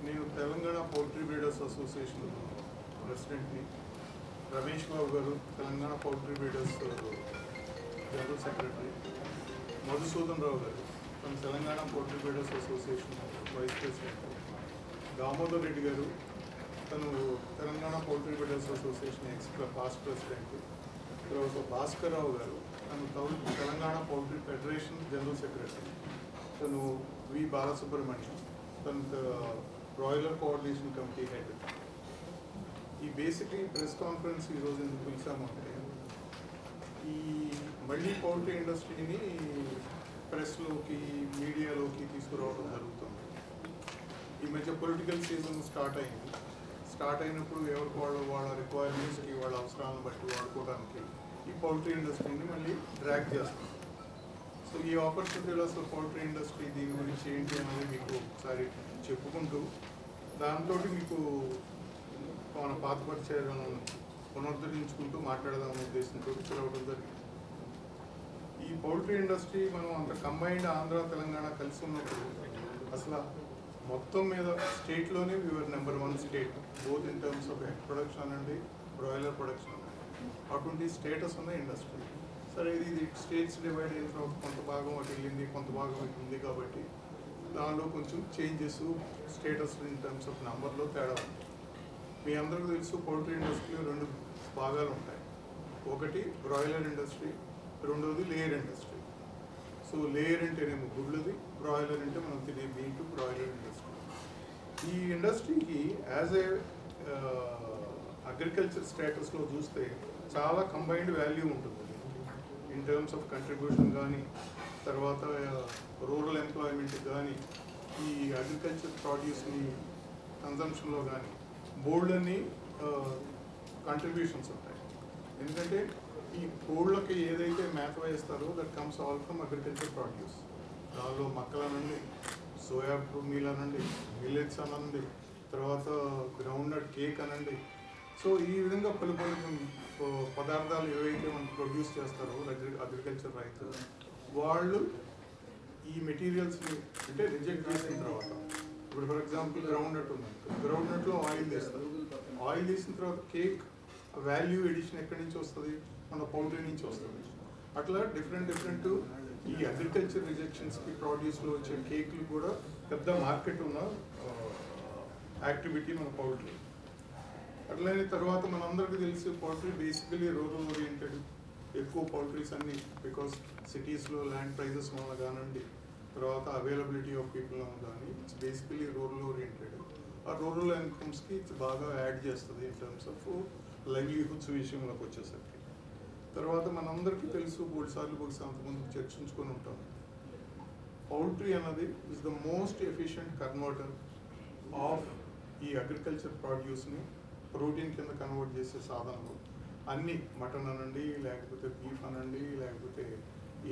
నేను Telangana poultry breeders association ప్రెసిడెంట్ని. రమేష్ బాబు గారు Telangana poultry breeders general secretary. Madhusudan Rao గారు తన Telangana poultry breeders association vice president. Damodar Reddy గారు తను Telangana poultry breeders association past president. తర్వాత భాస్కర్ రావు గారు తను Telangana poultry federation general secretary. తను వి బాలసుబ్రహ్మణ్యం తను బ్రాయిలర్ కోఆర్డినేషన్ కమిటీ హెడ్. ఈ బేసిక్లీ ప్రెస్ కాన్ఫరెన్స్ ఈరోజు ఎందుకు పిలిచామంటే ఈ మళ్ళీ పౌల్ట్రీ ఇండస్ట్రీని ప్రెస్లోకి మీడియాలోకి తీసుకురావడం జరుగుతుంది. ఈ మధ్య పొలిటికల్ సీజన్ స్టార్ట్ అయినప్పుడు ఎవరికి వాళ్ళ రిక్వైర్మెంట్స్కి వాళ్ళ అవసరాలను బట్టి వాడుకోవడానికి ఈ పౌల్ట్రీ ఇండస్ట్రీని మళ్ళీ డ్రాగ్ చేస్తుంది. సో ఈ ఆపర్చునిటీలో అసలు పౌల్ట్రీ ఇండస్ట్రీ దీని గురించి ఏంటి అనేది మీకు ఒకసారి చెప్పుకుంటూ దాంతో మీకు మన పాత పరిచయాలను పునరుద్ధరించుకుంటూ మాట్లాడదామనే ఉద్దేశంతో పిలవడం జరిగింది. ఈ పౌల్ట్రీ ఇండస్ట్రీ మనం అంత కంబైన్డ్ ఆంధ్ర తెలంగాణ కలిసి ఉన్నప్పుడు అసలు మొత్తం మీద స్టేట్లోనే we are number 1 state both in terms of egg production అనండి బ్రాయిలర్ ప్రొడక్షన్ అనండి. అటువంటి స్టేటస్ ఉన్న ఇండస్ట్రీ. సరే ఇది స్టేట్స్ డివైడ్ అయిన తర్వాత కొంత భాగం అటు వెళ్ళింది, కొంత భాగం ఇటు ఉంది కాబట్టి దానిలో కొంచెం changes status in terms of నెంబర్లో తేడా ఉంది. మీ అందరికీ తెలుసు పౌల్ట్రీ ఇండస్ట్రీలో 2 భాగాలు ఉంటాయి. ఒకటి బ్రాయిలర్ ఇండస్ట్రీ, రెండవది లేయర్ ఇండస్ట్రీ. సో లేయర్ అంటేనేమో గుడ్లది, బ్రాయిలర్ అంటే మనం తినే మీటు బ్రాయిలర్ ఇండస్ట్రీ. ఈ ఇండస్ట్రీకి యాజ్ ఏ అగ్రికల్చర్ స్టేటస్లో చూస్తే చాలా కంబైన్డ్ వాల్యూ ఉంటుంది ఇన్ టర్మ్స్ ఆఫ్ కంట్రిబ్యూషన్ కానీ, తర్వాత రూరల్ ఎంప్లాయ్మెంట్ కానీ, ఈ అగ్రికల్చర్ ప్రొడ్యూస్ని కన్జంప్షన్లో కానీ బోల్డ్ అన్ని కంట్రిబ్యూషన్స్ ఉంటాయి. ఎందుకంటే ఈ కోళ్ళకి ఏదైతే మేత వేస్తారో that comes all from agriculture produce. దానిలో మక్కలు అనండి, సోయా మీల్ అనండి, మిల్లెట్స్ అనండి, తర్వాత గ్రౌండ్ నట్ కేక్ అనండి. సో ఈ విధంగా పలు పదార్థాలు ఏవైతే మనం ప్రొడ్యూస్ చేస్తారో అగ్రికల్చర్ రైతులు వాళ్ళు ఈ మెటీరియల్స్ని అంటే రిజెక్ట్ చేసిన తర్వాత ఇప్పుడు ఫర్ ఎగ్జాంపుల్ గ్రౌండ్ నట్ ఉంది, గ్రౌండ్ నట్లో ఆయిల్ తీస్తారు. ఆయిల్ తీసిన తర్వాత కేక్ వాల్యూ ఎడిషన్ ఎక్కడి నుంచి వస్తుంది? మన పౌల్ట్రీ నుంచి వస్తుంది. అట్లా డిఫరెంట్ ఈ అగ్రికల్చర్ రిజెక్షన్స్కి ప్రొడ్యూస్లో వచ్చే కేక్లు కూడా పెద్ద మార్కెట్ ఉన్న యాక్టివిటీ మన పౌల్ట్రీ. అట్లనే తర్వాత మనందరికీ తెలిసి పౌల్ట్రీ బేసికలీ రూరల్ ఓరియంటెడ్. ఎక్కువ పౌల్ట్రీస్ అన్నీ బికాస్ సిటీస్లో ల్యాండ్ ప్రైజెస్ వల్ల కానివ్వండి, తర్వాత అవైలబిలిటీ ఆఫ్ పీపుల్ కానీ ఇట్స్ బేసికలీ రూరల్ ఓరియంటెడ్. ఆ రూరల్ ఇన్కమ్స్కి ఇట్స్ బాగా యాడ్ చేస్తుంది ఇన్ టర్మ్స్ ఆఫ్ లైవ్లీహుడ్స్ విషయంలోకి వచ్చేసరికి. తర్వాత మనందరికీ తెలుసు బోల్సార్లు బహుశా అంతకుముందు చర్చించుకొని ఉంటాం, పౌల్ట్రీ అన్నది is the most efficient converter of ఈ అగ్రికల్చర్ ప్రొడ్యూస్ని ప్రోటీన్ కింద కన్వర్ట్ చేసే సాధనలు అన్నీ. మటన్ అనండి, లేకపోతే బీఫ్ అనండి, లేకపోతే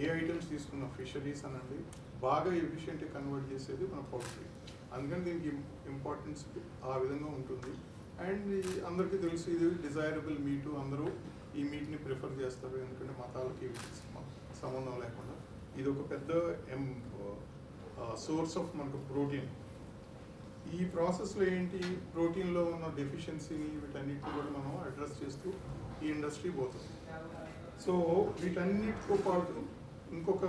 ఏ ఐటమ్స్ తీసుకున్న ఫిషరీస్ అనండి, బాగా ఎఫిషియెంట్గా కన్వర్ట్ చేసేది మన పౌల్ట్రీ. అందుకని దీనికి ఇంపార్టెన్స్ ఆ విధంగా ఉంటుంది. అండ్ అందరికీ తెలుసు ఇది డిజైరబుల్ మీటు, అందరూ ఈ మీట్ని ప్రిఫర్ చేస్తారు ఎందుకంటే మతాలకి సంబంధం లేకుండా ఇది ఒక పెద్ద సోర్స్ ఆఫ్ మనకు ప్రోటీన్. ఈ ప్రాసెస్లో ఏంటి, ప్రోటీన్లో ఉన్న డెఫిషియన్సీని వీటన్నిటిని కూడా మనం అడ్రస్ చేస్తూ ఈ ఇండస్ట్రీ పోతుంది. సో వీటన్నిటితో పాటు ఇంకొక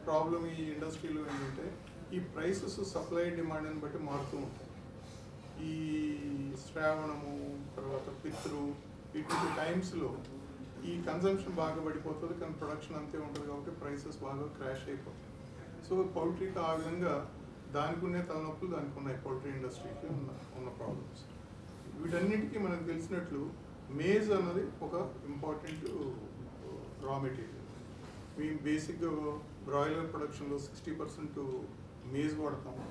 ప్రాబ్లం ఈ ఇండస్ట్రీలో ఏంటంటే ఈ ప్రైసెస్ సప్లై డిమాండ్ని బట్టి మారుతూ ఉంటాయి. ఈ శ్రావణము తర్వాత పితృ ఇటువంటి టైమ్స్లో ఈ కన్జంప్షన్ బాగా పడిపోతుంది, కానీ ప్రొడక్షన్ అంతే ఉంటుంది కాబట్టి ప్రైసెస్ బాగా క్రాష్ అయిపోతాయి. సో పౌల్ట్రీకి ఆ విధంగా దానికి ఉన్న తలనొప్పులు దానికి ఉన్నాయి పౌల్ట్రీ ఇండస్ట్రీకి ఉన్న ప్రాబ్లమ్స్. వీటన్నిటికీ మనకు తెలిసినట్లు మేజ్ అన్నది ఒక ఇంపార్టెంట్ రా మెటీరియల్. మేము బేసిక్గా బ్రాయిలర్ ప్రొడక్షన్లో 60% మేజ్ వాడతాము.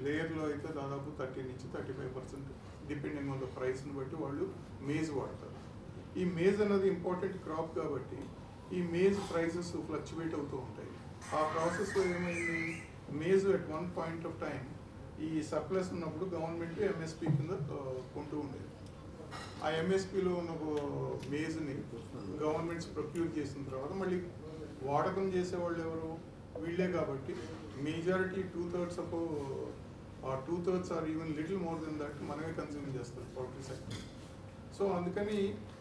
లేయర్లో అయితే దాదాపు 30 నుంచి 35% డిపెండింగ్ ఆన్ ద ప్రైస్ని బట్టి వాళ్ళు మేజ్ వాడతారు. ఈ మేజ్ అనేది ఇంపార్టెంట్ క్రాప్ కాబట్టి ఈ మేజ్ ప్రైసెస్ ఫ్లక్చువేట్ అవుతూ ఉంటాయి. ఆ ప్రాసెస్లో ఏమైంది, maize at one point of time ఈ సర్ప్లస్ ఉన్నప్పుడు గవర్నమెంట్ ఎంఎస్పీ కింద కొంటూ ఉండేది. ఆ ఎంఎస్పీలో ఉన్న మేజ్ని గవర్నమెంట్స్ ప్రొక్యూర్ చేసిన తర్వాత మళ్ళీ వాడకం చేసేవాళ్ళు ఎవరు, వీళ్ళే. కాబట్టి majority 2/3 of or 2/3 or even little more than that మనమే కన్స్యూమ్ చేస్తాం పౌల్ట్రీ సెక్టర్. సో అందుకని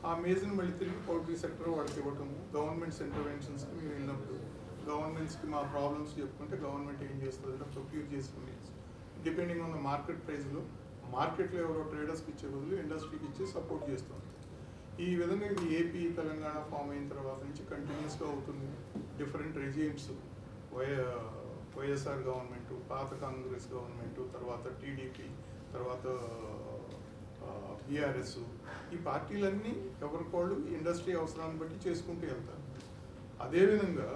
ఆ మేజ్ని మళ్ళీ తిరిగి పౌల్ట్రీ సెక్టర్ వాళ్ళకి ఇవ్వటము, గవర్నమెంట్స్ ఇంటర్వెన్షన్స్కి మేము వెళ్ళినప్పుడు గవర్నమెంట్స్కి మా ప్రాబ్లమ్స్ చెప్పుకుంటే గవర్నమెంట్ ఏం చేస్తుంది ప్రొక్యూర్ చేసిన maize depending on the market ప్రైస్లో మార్కెట్లో ఎవరో ట్రేడర్స్కి ఇచ్చే బదులు ఇండస్ట్రీకి ఇచ్చి సపోర్ట్ చేస్తుంది. ఈ విధంగా ఇది ఏపీ తెలంగాణ ఫామ్ అయిన తర్వాత నుంచి కంటిన్యూస్గా అవుతుంది. డిఫరెంట్ రెజిమ్స్ వైఎస్ఆర్ గవర్నమెంట్, పాత కాంగ్రెస్ గవర్నమెంట్, తర్వాత టీడీపీ, తర్వాత బీఆర్ఎస్, ఈ పార్టీలన్నీ ఎవరికోళ్ళు ఇండస్ట్రీ అవసరాన్ని బట్టి చేసుకుంటూ వెళ్తారు. అదేవిధంగా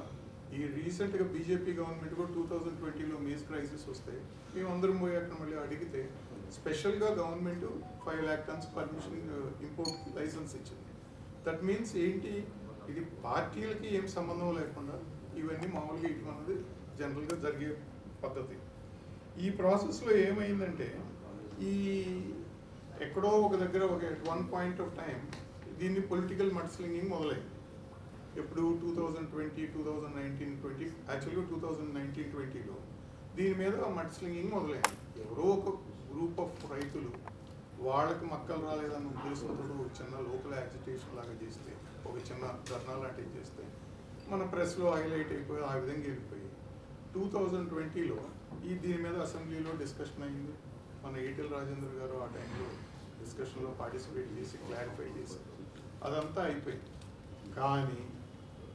ఈ రీసెంట్గా బీజేపీ గవర్నమెంట్ కూడా 2020లో మేజ్ క్రైసిస్ వస్తే మేము అందరం పోయి అక్కడ మళ్ళీ అడిగితే స్పెషల్గా government 5 lakh tons permission import licence ఇచ్చింది. దట్ మీన్స్ ఏంటి, ఇది పార్టీలకి ఏం సంబంధం లేకుండా ఇవన్నీ మామూలుగా ఇవ్వడం అనేది జనరల్గా జరిగే పద్ధతి. ఈ ప్రాసెస్లో ఏమైందంటే ఈ ఎక్కడో ఒక దగ్గర ఒక వన్ పాయింట్ ఆఫ్ టైం దీన్ని పొలిటికల్ మడ్స్లింగింగ్ మొదలైంది. ఎప్పుడు 2020, 2019, 20 యాక్చువల్గా 2019-20లో దీని మీద మడ్స్లింగింగ్ మొదలైంది. ఎవరో ఒక గ్రూప్ ఆఫ్ రైతులు వాళ్ళకి మక్కలు రాలేదన్న ఉద్దేశంతో చిన్న లోకల్ యాజిటేషన్ లాగా చేస్తే, ఒక చిన్న ధర్నా లాంటివి చేస్తే మన ప్రెస్లో హైలైట్ అయిపోయి ఆ విధంగా వెళ్ళిపోయి 2020లో దీని మీద అసెంబ్లీలో డిస్కషన్ అయింది. మన ఈటెల రాజేంద్ర గారు ఆ టైంలో డిస్కషన్లో పార్టిసిపేట్ చేసి క్లారిఫై చేశారు. అదంతా అయిపోయింది. కానీ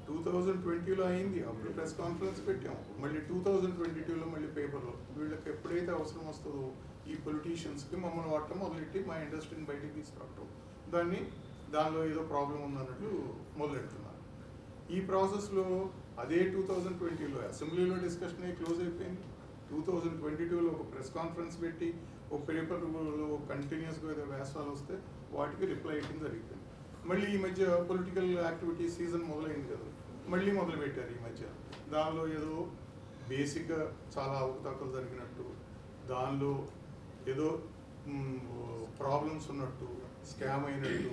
2020లో అయింది, అప్పుడు ప్రెస్ కాన్ఫరెన్స్ పెట్టాము. మళ్ళీ 2022లో మళ్ళీ పేపర్లో వీళ్ళకి ఎప్పుడైతే అవసరం వస్తుందో ఈ పొలిటీషియన్స్కి మమ్మల్ని వాడటం మొదలెట్టి మా ఇండస్ట్రీని బయటికి తీసుకురావటం, దానిలో ఏదో ప్రాబ్లం ఉందన్నట్టు మొదలెడుతున్నారు. ఈ ప్రాసెస్లో అదే 2020లో అసెంబ్లీలో డిస్కషన్ అయ్యి క్లోజ్ అయిపోయింది. 2022లో ఒక ప్రెస్ కాన్ఫరెన్స్ పెట్టి ఒక పేపర్లో కంటిన్యూస్గా ఏదో వ్యాసాలు వస్తే వాటికి రిప్లై ఇవ్వడం జరిగింది. మళ్ళీ ఈ మధ్య పొలిటికల్ యాక్టివిటీ సీజన్ మొదలైంది కదా, మళ్ళీ మొదలుపెట్టారు ఈ మధ్య. దానిలో ఏదో బేసిక్గా చాలా అవకతవకలు జరిగినట్టు, దానిలో ఏదో ప్రాబ్లమ్స్ ఉన్నట్టు, స్కామ్ అయినట్టు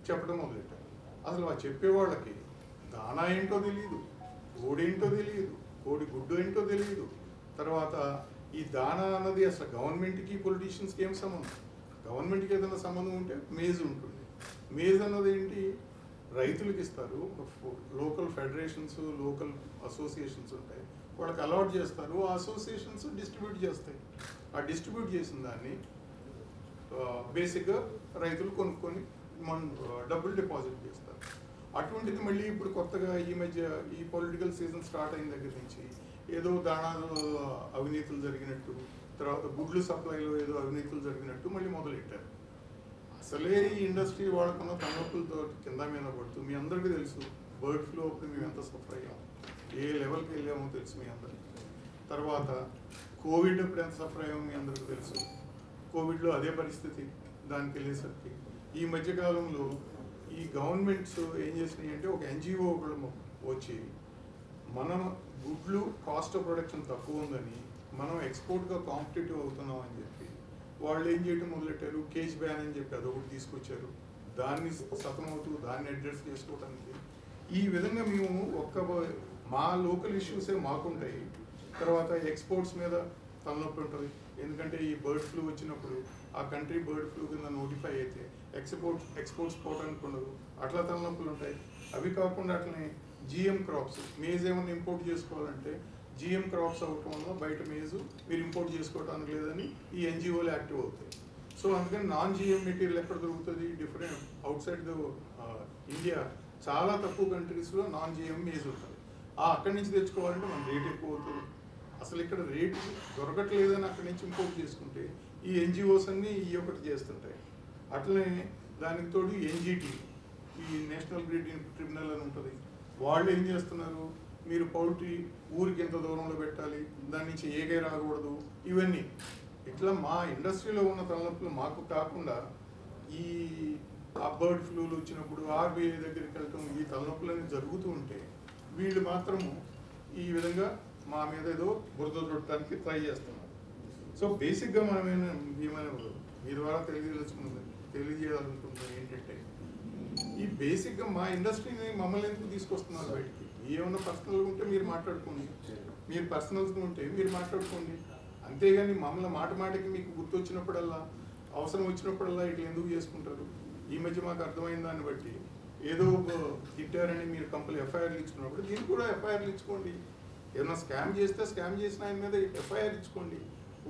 చెప్పడం మొదలెట్టారు. అసలు ఆ చెప్పేవాళ్ళకి దానా ఏంటో తెలియదు, కోడేంటో తెలియదు, కోడి గుడ్డు ఏంటో తెలియదు. తర్వాత ఈ దానా అన్నది అసలు గవర్నమెంట్కి పొలిటీషియన్స్కి ఏం సంబంధం? గవర్నమెంట్కి ఏదైనా సంబంధం ఉంటే మేజ్ ఉంటుంది. మేజ్ అన్నది ఏంటి, రైతులకు ఇస్తారు. లోకల్ ఫెడరేషన్స్, లోకల్ అసోసియేషన్స్ ఉంటాయి, వాళ్ళకి అలాట్ చేస్తారు. ఆ అసోసియేషన్స్ డిస్ట్రిబ్యూట్ చేస్తాయి. ఆ డిస్ట్రిబ్యూట్ చేసిన దాన్ని బేసిక్గా రైతులు కొనుక్కొని డబ్బులు డిపాజిట్ చేస్తారు. అటువంటిది మళ్ళీ ఇప్పుడు కొత్తగా ఈ మధ్య ఈ పొలిటికల్ సీజన్ స్టార్ట్ అయిన దగ్గర నుంచి ఏదో దాణాలు అవినీతులు జరిగినట్టు, తర్వాత గుడ్లు సప్లైలో ఏదో అవినీతులు జరిగినట్టు మళ్ళీ మొదలెట్టారు. అసలే ఈ ఇండస్ట్రీ వాడుకున్న తలనొప్పులతో కింద మీద పడుతూ మీ అందరికీ తెలుసు బర్డ్ ఫ్లూ అప్పుడు మేము ఎంత సఫర్ అయ్యాము, ఏ లెవెల్కి వెళ్ళామో తెలుసు మీ అందరికీ. తర్వాత కోవిడ్ అప్పుడు ఎంత సఫర్ అయ్యామో మీ అందరికీ తెలుసు. కోవిడ్లో అదే పరిస్థితి. దానికి వెళ్ళేసరికి ఈ మధ్యకాలంలో ఈ గవర్నమెంట్స్ ఏం చేసినాయి అంటే ఒక ఎన్జిఓ వచ్చి మనం గుడ్లు కాస్ట్ ఆఫ్ ప్రొడక్షన్ తక్కువ ఉందని మనం ఎక్స్పోర్ట్గా కాంపిటేటివ్ అవుతున్నాం అని చెప్పి వాళ్ళు ఏం చేయడం మొదలెట్టారు, కేజ్ బ్యాన్ అని చెప్పి అదొకటి తీసుకొచ్చారు. దాన్ని సతమవుతూ దాన్ని అడ్రస్ చేసుకోవడానికి ఈ విధంగా మేము మా లోకల్ ఇష్యూసే మాకుంటాయి. తర్వాత ఎక్స్పోర్ట్స్ మీద తలనొప్పి ఉంటుంది. ఎందుకంటే ఈ బర్డ్ ఫ్లూ వచ్చినప్పుడు ఆ కంట్రీ బర్డ్ ఫ్లూ కింద నోటిఫై అయితే ఎక్స్పోర్ట్స్ పోవడానికి ఉండదు, అట్లా తలనొప్పులు ఉంటాయి. అవి కాకుండా అట్లనే జిఎం క్రాప్స్, మేజ్ ఏమైనా ఇంపోర్ట్ చేసుకోవాలంటే జిఎం క్రాప్స్ అవ్వటం వల్ల బయట మేజు మీరు ఇంపోర్ట్ చేసుకోవడానికి లేదని ఈ ఎన్జిఓలు యాక్టివ్ అవుతాయి. సో అందుకని నాన్ జిఎం మెటీరియల్ ఎక్కడ దొరుకుతుంది, different out side the India చాలా తక్కువ కంట్రీస్లో నాన్ జిఎం మేజ్ ఉంటుంది. అక్కడి నుంచి తెచ్చుకోవాలంటే మన రేట్ ఎక్కువ అవుతుంది. అసలు ఇక్కడ రేటు దొరకట్లేదని అక్కడి నుంచి ఇంపోర్ట్ చేసుకుంటే ఈ ఎన్జిఓస్ అన్నీ ఈ ఒకటి చేస్తుంటాయి. అట్లనే దానికి తోడు ఎన్జిటి, ఈ నేషనల్ గ్రిడ్ ట్రిబ్యునల్ అని ఉంటుంది. వాళ్ళు ఏం చేస్తున్నారు, మీరు పౌల్ట్రీ ఊరికి ఎంత దూరంలో పెట్టాలి, దాని నుంచి ఏగే రాకూడదు, ఇవన్నీ ఇట్లా మా ఇండస్ట్రీలో ఉన్న తలనొప్పులు మాకు కాకుండా ఈ బర్డ్ ఫ్లూలు వచ్చినప్పుడు ఆర్బీఐ దగ్గరికి వెళ్ళటం, ఈ తలనొప్పులన్నీ జరుగుతూ ఉంటే వీళ్ళు మాత్రము ఈ విధంగా మా మీద ఏదో బురద రుట్టడానికి ట్రై చేస్తున్నారు. సో బేసిక్గా మనం మీ ద్వారా తెలియజేయాలనుకుంటున్నాం ఏంటంటే ఈ బేసిక్గా మా ఇండస్ట్రీని మమ్మల్ని ఎందుకు తీసుకొస్తున్నారు బయటికి. ఏమన్నా పర్సనల్గా ఉంటే మీరు మాట్లాడుకోండి, మీరు పర్సనల్గా ఉంటే మీరు మాట్లాడుకోండి. అంతేగాని మమ్మల్ని మాట మాటకి మీకు గుర్తొచ్చినప్పుడల్లా, అవసరం వచ్చినప్పుడల్లా ఇట్లా ఎందుకు చేసుకుంటారు? ఈ మధ్య మాకు అర్థమైన దాన్ని బట్టి ఏదో తిట్టారని మీరు కంపెనీ ఎఫ్ఐఆర్లు ఇచ్చుకున్నప్పుడు దీనికి కూడా ఎఫ్ఐఆర్లు ఇచ్చుకోండి. ఏదైనా స్కామ్ చేస్తే స్కామ్ చేసిన ఆయన మీద ఎఫ్ఐఆర్ ఇచ్చుకోండి.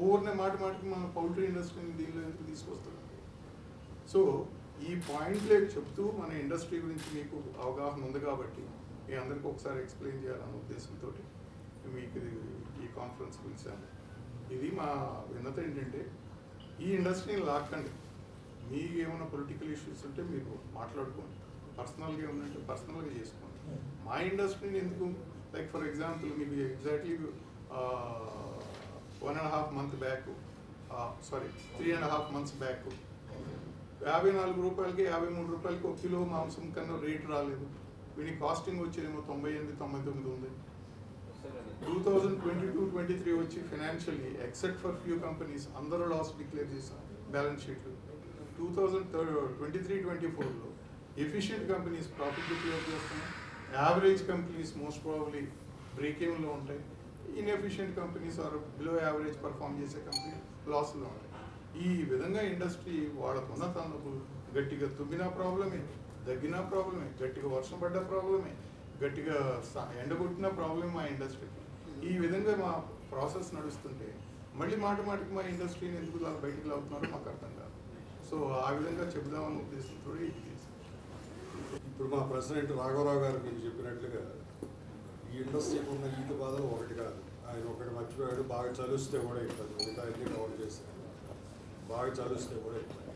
ఊరినే మాట మాటకి మన పౌల్ట్రీ ఇండస్ట్రీని దీనిలో ఎందుకు తీసుకొస్తారు? సో ఈ పాయింట్లే చెప్తూ మన ఇండస్ట్రీ గురించి మీకు అవగాహన ఉంది కాబట్టి మీ అందరికీ ఒకసారి ఎక్స్ప్లెయిన్ చేయాలన్న ఉద్దేశంతో మీకు ఈ కాన్ఫరెన్స్ పిలిచాను. ఇది మా విన్నత ఏంటంటే, ఈ ఇండస్ట్రీని లాక్కండి. మీకు ఏమైనా పొలిటికల్ ఇష్యూస్ ఉంటే మీరు మాట్లాడుకోండి, పర్సనల్గా ఏమంటే పర్సనల్గా చేసుకోండి. మా ఇండస్ట్రీని ఎందుకు, లైక్ ఫర్ ఎగ్జాంపుల్ మీకు exactly 1.5 months back, 3.5 months back 54 రూపాయలకి 53 రూపాయలకి 1 కిలో మాంసం కన్నా రేట్ రాలేదు. వీడి కాస్టింగ్ వచ్చేదేమో 98-99 ఉంది. 2022-23 వచ్చి financially except for few companies అందరూ లాస్ డిక్లేర్ చేశారు బ్యాలెన్స్ షీట్లు. 2023-24లో ఎఫిషియెంట్ కంపెనీస్ ప్రాఫిట్ డిక్లేర్ చేస్తున్నాయి. Average companies most probably break ఈవెన్లో ఉంటాయి. Inefficient companies are below average perform చేసే కంపెనీ లాస్లో ఉంటాయి. ఈ విధంగా ఇండస్ట్రీ వాళ్ళకున్న తనకు గట్టిగా తుమ్మినా ప్రాబ్లమే, దగ్గినా ప్రాబ్లమే, గట్టిగా వర్షం పడ్డ ప్రాబ్లమే, గట్టిగా ఎండగొట్టిన ప్రాబ్లమే మా ఇండస్ట్రీకి. ఈ విధంగా మా ప్రాసెస్ నడుస్తుంటే మళ్ళీ మాట మాటికి మా ఇండస్ట్రీని ఎందుకు బయటికి లాగుతున్నారో మాకు అర్థం కాదు. సో ఆ విధంగా చెబుదామన్న ఉద్దేశంతో ఇప్పుడు మా ప్రెసిడెంట్ రాఘవరావు గారు మీకు చెప్పినట్లుగా ఈ ఇండస్ట్రీకి ఉన్న ఈత బాధలు ఒకటి కాదు. ఆయన ఒకటి మర్చిపోయాడు, బాగా చలుస్తే కూడా ఇబ్బంది. మిగతా అన్ని కవర్ చేశారు. బాగా చలుస్తే కూడా ఇబ్బంది.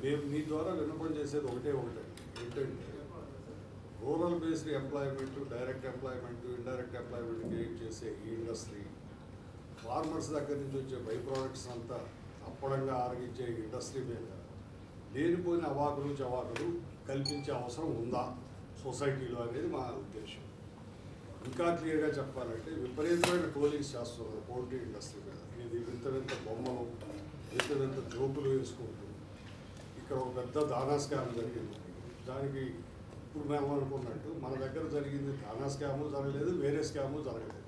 మేము మీ ద్వారా విన్నపం చేసేది ఒకటే ఏంటంటే, rural based employment, direct employment, indirect employment create చేసే ఈ ఇండస్ట్రీ, ఫార్మర్స్ దగ్గర నుంచి వచ్చే బై ప్రోడక్ట్స్ అంతా అప్పడంగా ఆరగించే ఇండస్ట్రీ మీద లేనిపోయిన అవాకులు చవాకులు కల్పించే అవసరం ఉందా సొసైటీలో అనేది మా ఉద్దేశం. ఇంకా క్లియర్గా చెప్పాలంటే విపరీతమైన ట్రోలింగ్స్ చేస్తున్నారు పౌల్ట్రీ ఇండస్ట్రీ మీద. ఇది వింత వింత బొమ్మలు, వింత వింత జోకులు వేసుకుంటూ ఇక్కడ ఒక పెద్ద దానా స్కామ్ జరిగింది. దానికి ఇప్పుడు మేము అనుకున్నట్టు మన దగ్గర జరిగింది దానా స్కాము జరగలేదు, వేరే స్కాము జరగలేదు.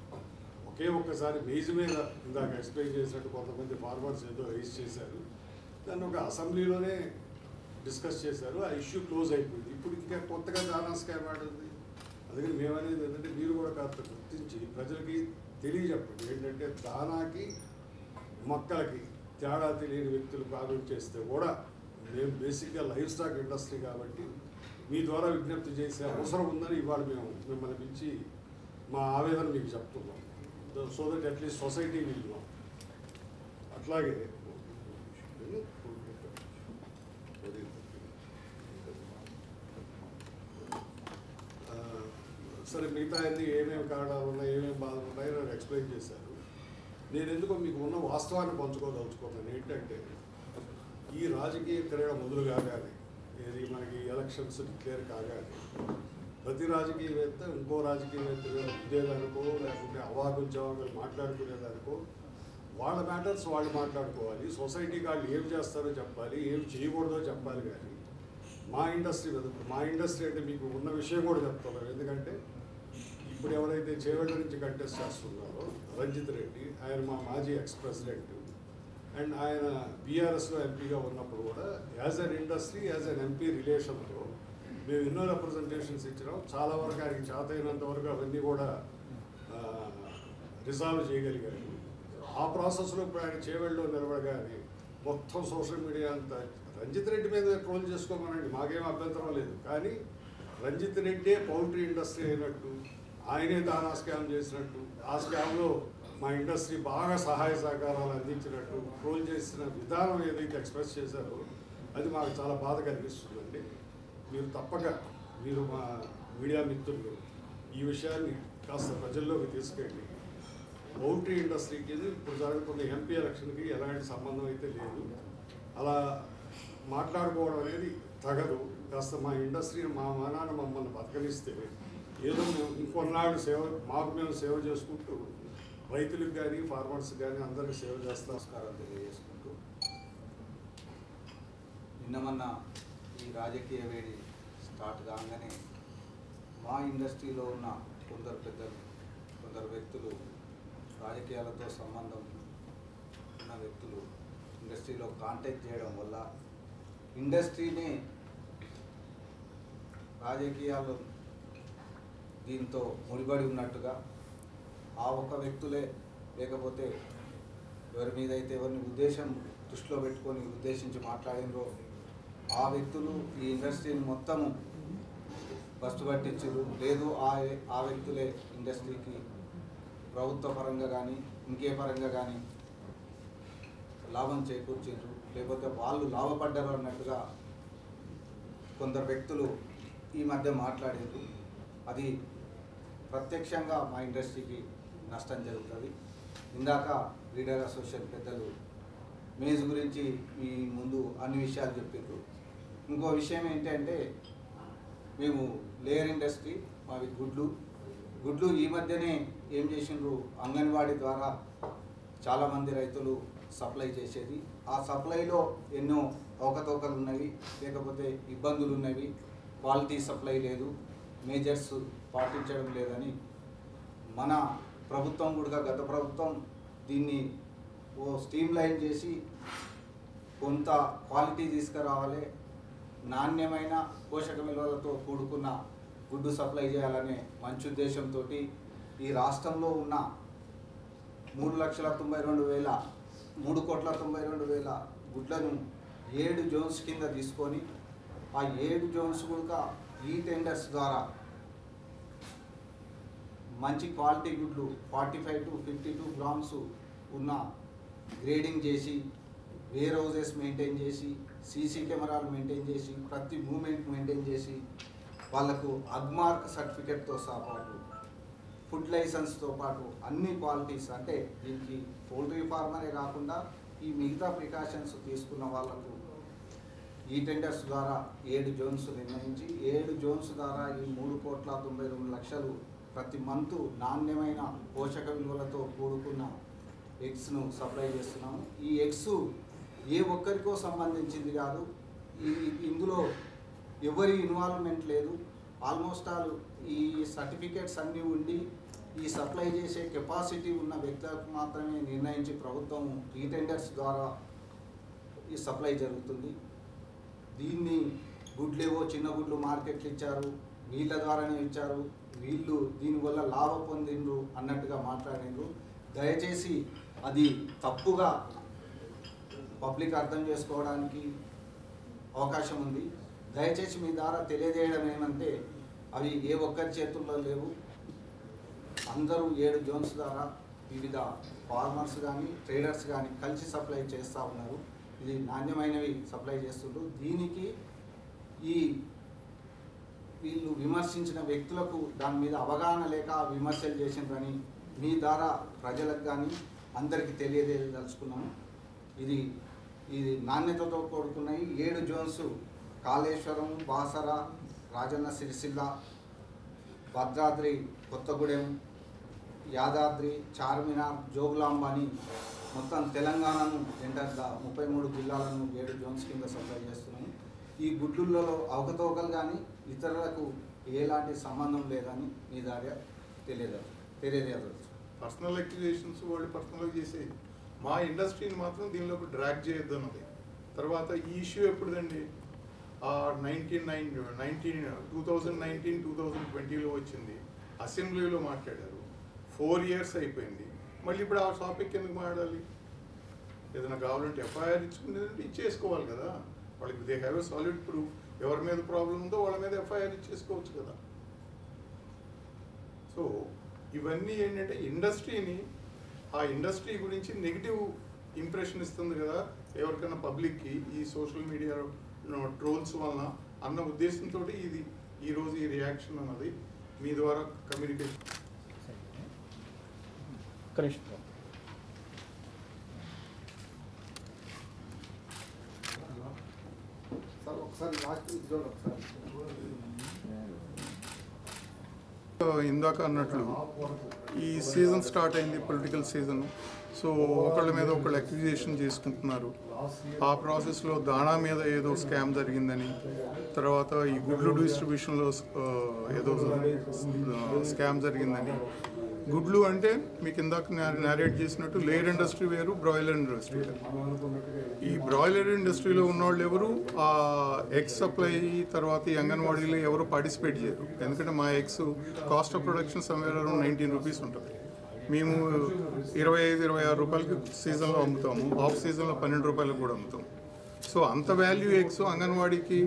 ఒకే ఒక్కసారి మేజ్ మీద ఇందాక ఎక్స్ప్లెయిన్ చేసినట్టు కొంతమంది ఫార్మర్స్ ఏదో రైజ్ చేశారు. దాన్ని ఒక అసెంబ్లీలోనే డిస్కస్ చేశారు. ఆ ఇష్యూ క్లోజ్ అయిపోయింది. ఇప్పుడు ఇంకా కొత్తగా దానా స్కామ్ ఆడుతుంది. అందుకని మేమనేది ఏంటంటే, మీరు కూడా కాస్త గుర్తించి ప్రజలకి తెలియజెప్పండి. ఏంటంటే దానాకి మొక్కలకి తేడా తెలియని వ్యక్తులు కామెంట్ చేస్తే కూడా మేము బేసిక్గా లైఫ్ స్టాక్ ఇండస్ట్రీ కాబట్టి మీ ద్వారా విజ్ఞప్తి చేసే అవసరం ఉందని ఇవాళ మేము మిమ్మల్ని పిలిచి మా ఆవేదన మీకు చెప్తున్నాం. So that at least society will know. అట్లాగే సరే మిగతా అన్ని ఏమేమి కారణాలు ఉన్నాయి, ఏమేమి బాధలు ఉన్నాయో నాకు ఎక్స్ప్లెయిన్ చేశారు. నేను ఎందుకో మీకు ఉన్న వాస్తవాన్ని పంచుకోదలుచుకున్నాను. ఏంటంటే ఈ రాజకీయ క్రీడ మొదలు కాగానే, ఇది మనకి ఎలక్షన్స్ డిక్లేర్ కాగానే ప్రతి రాజకీయవేత్త ఇంకో రాజకీయవేత్త ఉద్యోగానికో లేకుంటే అవాకులు జవాకులు మాట్లాడుకునేదానికో వాళ్ళ మ్యాటర్స్ వాళ్ళు మాట్లాడుకోవాలి. సొసైటీకి వాళ్ళు ఏం చేస్తారో చెప్పాలి, ఏం చేయకూడదో చెప్పాలి. కానీ మా ఇండస్ట్రీ అంటే మీకు ఉన్న విషయం కూడా చెప్తున్నారు. ఎందుకంటే ఇప్పుడు ఎవరైతే చేవెళ్ళ నుంచి కంటెస్ట్ చేస్తున్నారో రంజిత్ రెడ్డి, ఆయన మా మాజీ ఎక్స్ ప్రెసిడెంట్, అండ్ ఆయన బీఆర్ఎస్లో ఎంపీగా ఉన్నప్పుడు కూడా as an industry, as an MP రిలేషన్తో మేము ఎన్నో రిప్రజెంటేషన్స్ ఇచ్చినాం. చాలా వరకు ఆయనకి చేతైనంత వరకు అవన్నీ కూడా రిజాల్వ్ చేయగలిగారు. ఆ ప్రాసెస్లో ఇప్పుడు ఆయన చేవెళ్ళలో నిలబడగానే మొత్తం సోషల్ మీడియా అంతా రంజిత్ రెడ్డి మీద ట్రోల్ చేసుకోమనండి, మాకేం అభ్యంతరం లేదు. కానీ రంజిత్ రెడ్డే పౌల్ట్రీ ఇండస్ట్రీ అయినట్టు, ఆయనే దానా స్కామ్ చేసినట్టు, ఆ స్కామ్లో మా ఇండస్ట్రీ బాగా సహాయ సహకారాలు అందించినట్టు ట్రోల్ చేసిన విధానం ఏదైతే ఎక్స్ప్రెస్ చేశారో అది మాకు చాలా బాధ కనిపిస్తుందండి. మీరు తప్పక మీరు మా మీడియా మిత్రులు ఈ విషయాన్ని కాస్త ప్రజల్లోకి తీసుకెళ్ళి, పౌల్ట్రీ ఇండస్ట్రీకి ఇప్పుడు జరుగుతున్న ఎంపీ ఎలక్షన్కి ఎలాంటి సంబంధం అయితే లేదు, అలా మాట్లాడుకోవడం అనేది తగదు. కాస్త మా ఇండస్ట్రీని మా మానాన్ని మమ్మల్ని బతకనిస్తే ఏదో మేము ఇంకొన్నాళ్ళు మాకు మేము సేవ చేసుకుంటూ రైతులకు కానీ ఫార్మర్స్ కానీ అందరికీ సేవ చేస్తాం. నమస్కారం తెలియజేసుకుంటూ, నిన్న ఈ రాజకీయ వేడి స్టార్ట్ కాగానే మా ఇండస్ట్రీలో ఉన్న కొందరు పెద్దలు, కొందరు వ్యక్తులు రాజకీయాలతో సంబంధం ఉన్న వ్యక్తులు ఇండస్ట్రీలో కాంటాక్ట్ చేయడం వల్ల ఇండస్ట్రీని రాజకీయాలు దీంతో ముడిపడి ఉన్నట్టుగా ఆ ఒక్క వ్యక్తులే, లేకపోతే ఎవరి మీద అయితే ఎవరిని ఉద్దేశం దృష్టిలో పెట్టుకొని ఉద్దేశించి మాట్లాడినరో ఆ వ్యక్తులు ఈ ఇండస్ట్రీని మొత్తము బస్టు పట్టించారు. లేదు ఆ వ్యక్తులే ఇండస్ట్రీకి ప్రభుత్వ పరంగా కానీ ఇంకే పరంగా కానీ లాభం చేకూర్చారు, లేకపోతే వాళ్ళు లాభపడ్డారు అన్నట్టుగా కొందరు వ్యక్తులు ఈ మధ్య మాట్లాడారు. అది ప్రత్యక్షంగా మా ఇండస్ట్రీకి నష్టం జరుగుతుంది. ఇందాక రీడర్ అసోసియేషన్ పెద్దలు మేజ్ గురించి మీ ముందు అన్ని విషయాలు చెప్పారు. ఇంకో విషయం ఏంటంటే మేము లేయర్ ఇండస్ట్రీ, మావి గుడ్లు ఈ మధ్యనే ఏం చేసిండ్రు, అంగన్వాడీ ద్వారా చాలామంది రైతులు సప్లై చేసేది. ఆ సప్లైలో ఎన్నో అవకతవకలు ఉన్నవి, లేకపోతే ఇబ్బందులు ఉన్నవి, క్వాలిటీ సప్లై లేదు, మేజర్స్ పాటించడం లేదని మన ప్రభుత్వం కూడా గత ప్రభుత్వం దీన్ని స్ట్రీమ్ లైన్ చేసి కొంత క్వాలిటీ తీసుకురావాలి, నాణ్యమైన పోషక విలువలతో కూడుకున్న గుడ్డు సప్లై చేయాలనే మంచి ఉద్దేశంతో ఈ రాష్ట్రంలో ఉన్న 3,92,000 గుడ్లను 7 జోన్స్ కింద తీసుకొని ఆ 7 జోన్స్ కూడా ఈ టెండర్స్ ద్వారా మంచి క్వాలిటీ గుడ్లు 45 to 52 గ్రామ్స్ ఉన్న గ్రేడింగ్ చేసి, వేర్ హౌజెస్ మెయింటైన్ చేసి, సీసీ కెమెరాలు మెయింటైన్ చేసి, ప్రతి మూమెంట్ మెయింటైన్ చేసి, వాళ్ళకు అగ్మార్క్ సర్టిఫికెట్తో పాటు ఫుడ్ లైసెన్స్తో పాటు అన్ని క్వాలిటీస్, అంటే దీనికి పౌల్ట్రీ ఫార్మరే కాకుండా ఈ మిగతా ప్రికాషన్స్ తీసుకున్న వాళ్ళకు ఈ టెండర్స్ ద్వారా 7 జోన్స్ నిర్ణయించి 7 జోన్స్ ద్వారా ఈ 3,92,00,000 ప్రతి మంత్ నాణ్యమైన పోషక విలువలతో కూడుకున్న ఎగ్స్ను సప్లై చేస్తున్నాము. ఈ ఎగ్స్ ఏ ఒక్కరికో సంబంధించింది కాదు, ఇందులో ఎవరి ఇన్వాల్వ్మెంట్ లేదు. ఆల్మోస్ట్ ఆల్ ఈ సర్టిఫికేట్స్ అన్నీ ఉండి ఈ సప్లై చేసే కెపాసిటీ ఉన్న వ్యక్తులకు మాత్రమే నిర్ణయించి ప్రభుత్వం ఈ టెండర్స్ ద్వారా ఈ సప్లై జరుగుతుంది. దీన్ని గుడ్లేవో చిన్న గుడ్లు మార్కెట్లు ఇచ్చారు, వీళ్ళ ద్వారానే ఇచ్చారు, వీళ్ళు దీనివల్ల లాభం పొందిండ్రు అన్నట్టుగా మాట్లాడిండ్రు. దయచేసి అది తప్పుగా పబ్లిక్ అర్థం చేసుకోవడానికి అవకాశం ఉంది. దయచేసి మీ ద్వారా తెలియజేయడం ఏమంటే అవి ఏ ఒక్కరి చేతుల్లో లేవు. అందరూ 7 జోన్స్ ద్వారా వివిధ ఫార్మర్స్ కానీ ట్రేడర్స్ కానీ కలిసి సప్లై చేస్తూ ఉన్నారు. ఇది నాణ్యమైనవి సప్లై చేస్తుండ్రు. దీనికి వీళ్ళు విమర్శించిన వ్యక్తులకు దాని మీద అవగాహన లేక విమర్శలు చేసిండ్రని మీ ద్వారా ప్రజలకు కానీ అందరికీ తెలియజేయదలుచుకున్నాము. ఇది నాణ్యతతో కూడుకున్నాయి. 7 జోన్స్ కాళేశ్వరం, బాసర, రాజన్న సిరిసిల్ల, భద్రాద్రి కొత్తగూడెం, యాదాద్రి, చార్మినార్, జోగులాంబ అని మొత్తం తెలంగాణను ఎంటర్గా 33 జిల్లాలను 7 జోన్స్ కింద సప్లై చేస్తున్నాము. ఈ గుడ్లలో అవకతవకలు కానీ ఇతరులకు ఎలాంటి సంబంధం లేదని మీ ద్వారా తెలియజేయవచ్చు. పర్సనల్ అక్యుజేషన్స్ వాళ్ళు పర్సనల్గా చేసేది, మా ఇండస్ట్రీని మాత్రం దీనిలోకి డ్రాగ్ చేయొద్దు అన్నది. తర్వాత ఈ ఇష్యూ ఎప్పుడుదండి, 2019-2020లో వచ్చింది, అసెంబ్లీలో మాట్లాడారు, 4 years అయిపోయింది. మళ్ళీ ఇప్పుడు ఆ టాపిక్ ఎందుకు మాట్లాడాలి? ఏదైనా కావాలంటే ఎఫ్ఐఆర్ ఇచ్చేసుకోవాలి కదా. వాళ్ళకి they have a solid proof. ఎవరి మీద ప్రాబ్లం ఉందో వాళ్ళ మీద ఎఫ్ఐఆర్ ఇచ్చేసుకోవచ్చు కదా. సో ఇవన్నీ ఏంటంటే ఇండస్ట్రీని, ఆ ఇండస్ట్రీ గురించి నెగిటివ్ ఇంప్రెషన్ ఇస్తుంది కదా ఎవరికైనా పబ్లిక్కి ఈ సోషల్ మీడియా ట్రోల్స్ వలన అన్న ఉద్దేశంతో ఈరోజు ఈ రియాక్షన్ అన్నది మీ ద్వారా కమ్యూనికేషన్. ఇందాక అన్నట్లు ఈ సీజన్ స్టార్ట్ అయింది, పొలిటికల్ సీజన్. సో ఒకళ్ళ మీద ఒకళ్ళు అక్యూజేషన్ చేసుకుంటున్నారు. ఆ ప్రాసెస్లో దాణా మీద ఏదో స్కామ్ జరిగిందని, తర్వాత ఈ గుడ్లు డిస్ట్రిబ్యూషన్లో ఏదో స్కామ్ జరిగిందని, గుడ్లు అంటే మీకు ఇందాక నేరేట్ చేసినట్టు లేయర్ ఇండస్ట్రీ వేరు, బ్రాయిలర్ ఇండస్ట్రీ వేరు. ఈ బ్రాయిలర్ ఇండస్ట్రీలో ఉన్నవాళ్ళు ఎవరు ఆ ఎగ్స్ సప్లై తర్వాత ఈ అంగన్వాడీలో ఎవరు పార్టిసిపేట్ చేయరు. ఎందుకంటే మా eggs cost of production somewhere around 19 rupees ఉంటుంది. మేము 25-26 రూపాయలకి సీజన్లో అమ్ముతాము, ఆఫ్ సీజన్లో 12 రూపాయలకు కూడా అమ్ముతాము. సో అంత వాల్యూ ఎగ్స్ అంగన్వాడీకి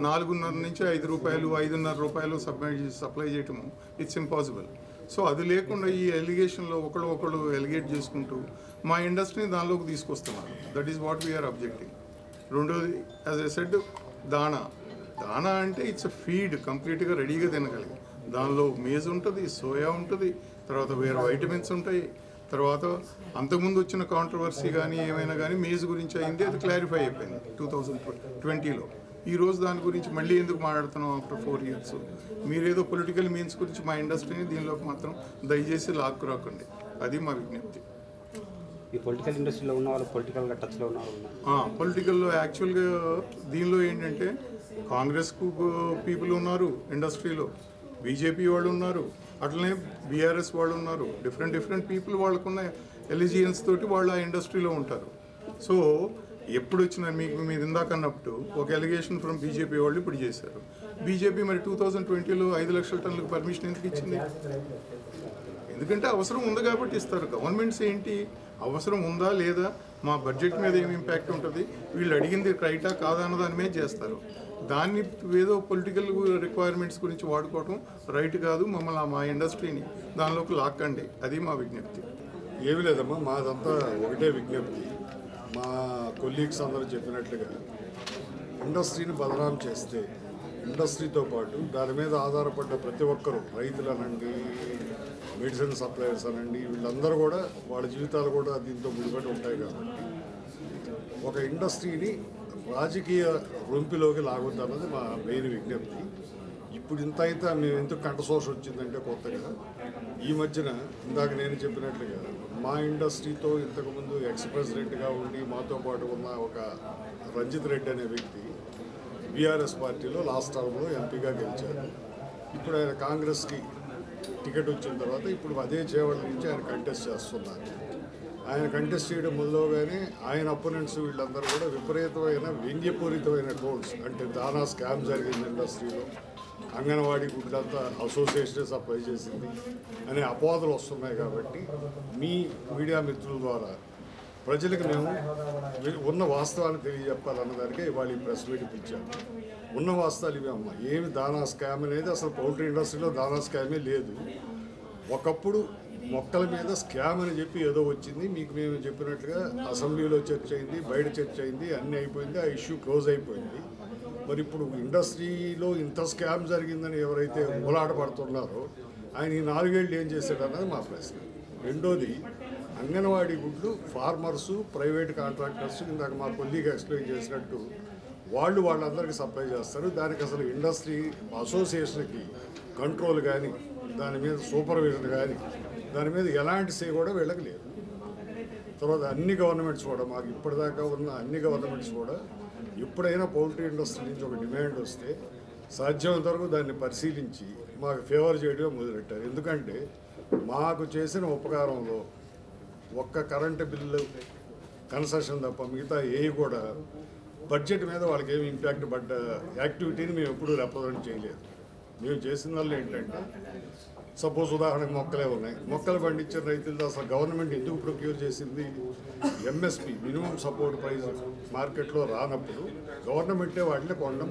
4.5 నుంచి 5 రూపాయలు 5.5 రూపాయలు సప్లై చేయటము ఇట్స్ ఇంపాసిబుల్. సో అది లేకుండా ఈ ఎలిగేషన్లో ఒకళ్ళు ఎలిగేట్ చేసుకుంటూ మా ఇండస్ట్రీని దానిలోకి తీసుకొస్తున్నారు. That is what we are objecting. రెండోది యాజ్ ఎ సెడ్ దానా అంటే ఇట్స్ అ ఫీడ్, కంప్లీట్గా రెడీగా తినగలిగి. దానిలో మేజ్ ఉంటుంది, సోయా ఉంటుంది, తర్వాత వేరే వైటమిన్స్ ఉంటాయి. తర్వాత అంతకుముందు వచ్చిన కాంట్రవర్సీ కానీ ఏమైనా కానీ మేజ్ గురించి అయింది, అది క్లారిఫై అయిపోయింది 2020లో. ఈరోజు దాని గురించి మళ్ళీ ఎందుకు మాట్లాడుతున్నాం ఆఫ్టర్ 4 years? మీరేదో పొలిటికల్ మీన్స్ గురించి మా ఇండస్ట్రీని దీనిలోకి మాత్రం దయచేసి లాక్కురాకండి, అది మా విజ్ఞప్తి. ఈ పొలిటికల్ ఇండస్ట్రీలో ఉన్న వాళ్ళు పొలిటికల్గా టచ్లో ఉన్నారు. పొలిటికల్లో యాక్చువల్గా దీనిలో ఏంటంటే కాంగ్రెస్కు పీపుల్ ఉన్నారు ఇండస్ట్రీలో, బీజేపీ వాళ్ళు ఉన్నారు, అట్లనే బీఆర్ఎస్ వాళ్ళు ఉన్నారు. డిఫరెంట్ పీపుల్ వాళ్ళకున్న ఎలిజియన్స్ తోటి వాళ్ళు ఆ ఇండస్ట్రీలో ఉంటారు. సో ఎప్పుడు వచ్చినా మీరు ఇందాక అన్నప్పుడు ఒక ఎలిగేషన్ ఫ్రమ్ బీజేపీ వాళ్ళు ఇప్పుడు చేశారు. బీజేపీ మరి 2020లో 5 లక్షల టన్నులకు పర్మిషన్ ఎందుకు ఇచ్చింది? ఎందుకంటే అవసరం ఉంది కాబట్టి ఇస్తారు. గవర్నమెంట్స్ ఏంటి, అవసరం ఉందా లేదా, మా బడ్జెట్ మీద ఏం ఇంపాక్ట్ ఉంటుంది, వీళ్ళు అడిగింది రైటా కాదా అన్న దాని మీద చేస్తారు. దాన్ని ఏదో పొలిటికల్ రిక్వైర్మెంట్స్ గురించి వాడుకోవడం రైట్ కాదు. మమ్మల్ని మా ఇండస్ట్రీని దానిలోకి లాక్కండి, అది మా విజ్ఞప్తి. ఏమి లేదమ్మా, మాదంతా ఒకటే విజ్ఞప్తి. మా కొలీగ్స్ అందరూ చెప్పినట్లుగా ఇండస్ట్రీని బదనాం చేస్తే ఇండస్ట్రీతో పాటు దాని మీద ఆధారపడ్డ ప్రతి ఒక్కరూ, రైతులు అనండి, మెడిసిన్ సప్లయర్స్ అనండి, వీళ్ళందరూ కూడా వాళ్ళ జీవితాలు కూడా దీంతో ముడిపడి ఉంటాయి. కాబట్టి ఒక ఇండస్ట్రీని రాజకీయ రొంపిలోకి లాగొద్దన్నది మా మెయిన్ విజ్ఞప్తి. ఇప్పుడు ఇంత అయితే మేము ఎందుకు కంఠశోష వచ్చిందంటే కొత్తగా ఈ మధ్యన ఇందాక నేను చెప్పినట్లుగా మా ఇండస్ట్రీతో ఇంతకుముందు ఎక్స్ ప్రెసిడెంట్గా ఉండి మాతో పాటు ఉన్న ఒక రంజిత్ రెడ్డి అనే వ్యక్తి బీఆర్ఎస్ పార్టీలో లాస్ట్ టర్మ్లో ఎంపీగా గెలిచారు. ఇప్పుడు ఆయన కాంగ్రెస్కి టికెట్ వచ్చిన తర్వాత ఇప్పుడు అదే చేవల నుంచి ఆయన కంటెస్ట్ చేస్తున్నారు. ఆయన కంటెస్ట్ చేయడం మొదలుగానే ఆయన అపోనెంట్స్ వీళ్ళందరూ కూడా విపరీతమైన వ్యంగ్యపూరితమైన ట్రోల్స్, అంటే దానా స్కామ్ జరిగింది ఇండస్ట్రీలో, అంగన్వాడీ గుడ్లంతా అసోసియేషన్ సప్లై చేసింది అనే అపవాదులు వస్తున్నాయి. కాబట్టి మీ మీడియా మిత్రుల ద్వారా ప్రజలకు మేము ఉన్న వాస్తవాన్ని తెలియజెప్పాలన్నదానికే ఇవాళ ఈ ప్రెస్ మీట్ ఇచ్చాము. ఉన్న వాస్తవాలు ఇవి అమ్మ. ఏమి దానా స్కామ్ అనేది అసలు పౌల్ట్రీ ఇండస్ట్రీలో దానా స్కామే లేదు. ఒకప్పుడు మొక్కల మీద స్కామ్ అని చెప్పి ఏదో వచ్చింది, మీకు మేము చెప్పినట్లుగా అసెంబ్లీలో చర్చ అయింది, బయట చర్చ అయింది, అన్నీ అయిపోయింది, ఆ ఇష్యూ క్లోజ్ అయిపోయింది. మరి ఇప్పుడు ఇండస్ట్రీలో ఇంత స్కామ్ జరిగిందని ఎవరైతే ఊలాట పడుతున్నారో ఆయన ఈ 4 ఏళ్ళు ఏం చేశాడన్నది మా ప్రశ్న. రెండోది, అంగన్వాడీ గుడ్లు ఫార్మర్సు, ప్రైవేట్ కాంట్రాక్టర్స్, ఇందాక మా కొలీగ్ ఎక్స్ప్లెయిన్ చేసినట్టు వాళ్ళందరికీ సప్లై చేస్తారు. దానికి అసలు ఇండస్ట్రీ అసోసియేషన్కి కంట్రోల్ కానీ, దాని మీద సూపర్విజన్ కానీ, దాని మీద ఎలాంటి సే కూడా వీళ్ళకి లేదు. తర్వాత అన్ని గవర్నమెంట్స్ కూడా, మాకు ఇప్పటిదాకా ఉన్న అన్ని గవర్నమెంట్స్ కూడా ఎప్పుడైనా పౌల్ట్రీ ఇండస్ట్రీ నుంచి ఒక డిమాండ్ వస్తే సాధ్యమైనంత వరకు దాన్ని పరిశీలించి మాకు ఫేవర్ చేయడమే మొదలెట్టారు. ఎందుకంటే మాకు చేసిన ఉపకారంలో ఒక్క కరెంటు బిల్లు కన్సెషన్ తప్ప మిగతా ఏవి కూడా బడ్జెట్ మీద వాళ్ళకి ఏమి ఇంపాక్ట్ పడ్డ యాక్టివిటీని మేము ఎప్పుడూ రిప్రజెంట్ చేయలేదు. మేము చేసిన వల్ల ఏంటంటే, సపోజ్ ఉదాహరణకు మొక్కలే ఉన్నాయి, మొక్కలు పండించిన రైతులతో అసలు గవర్నమెంట్ ఎందుకు ప్రొక్యూర్ చేసింది? ఎంఎస్పి మినిమం సపోర్ట్ ప్రైస్ మార్కెట్లో రానప్పుడు గవర్నమెంటే వాటిని కొనడం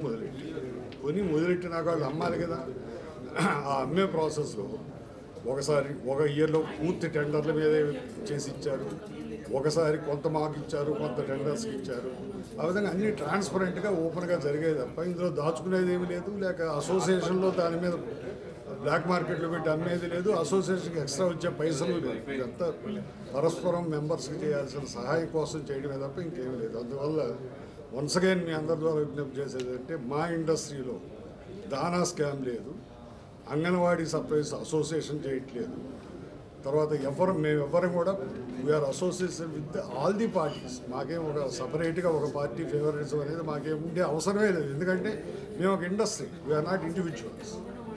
మొదలెట్టినాక వాళ్ళు అమ్మాలి కదా. ఆ అమ్మే ప్రాసెస్లో ఒకసారి ఒక ఇయర్లో పూర్తి టెండర్ల మీదే చేసి ఇచ్చారు, ఒకసారి కొంత మాకు ఇచ్చారు, కొంత టెండర్స్కి ఇచ్చారు. ఆ విధంగా అన్ని ట్రాన్స్పరెంట్గా ఓపెన్గా జరిగేది తప్ప ఇందులో దాచుకునేది ఏమీ లేదు. లేక అసోసియేషన్లో దాని మీద బ్లాక్ మార్కెట్లో పెట్టి అమ్మేది లేదు, అసోసియేషన్కి ఎక్స్ట్రా వచ్చే పైసలు లేదు. ఇదంతా పరస్పరం మెంబర్స్కి చేయాల్సిన సహాయం కోసం చేయడమే తప్ప ఇంకేమీ లేదు. అందువల్ల వన్స్ అగైన్ మీ అందరి ద్వారా విజ్ఞప్తి చేసేది అంటే, మా ఇండస్ట్రీలో దానా స్కామ్ లేదు, అంగన్వాడీ సప్లైస్ అసోసియేషన్ చేయట్లేదు. తర్వాత మేమెవ్వరం కూడా we are association with all the parties. మాకేం ఒక సపరేట్గా ఒక పార్టీ ఫేవరెటిజం అనేది మాకేం ఉండే అవసరమే లేదు. ఎందుకంటే మేము ఒక ఇండస్ట్రీ, వీఆర్ నాట్ ఇండివిజువల్స్.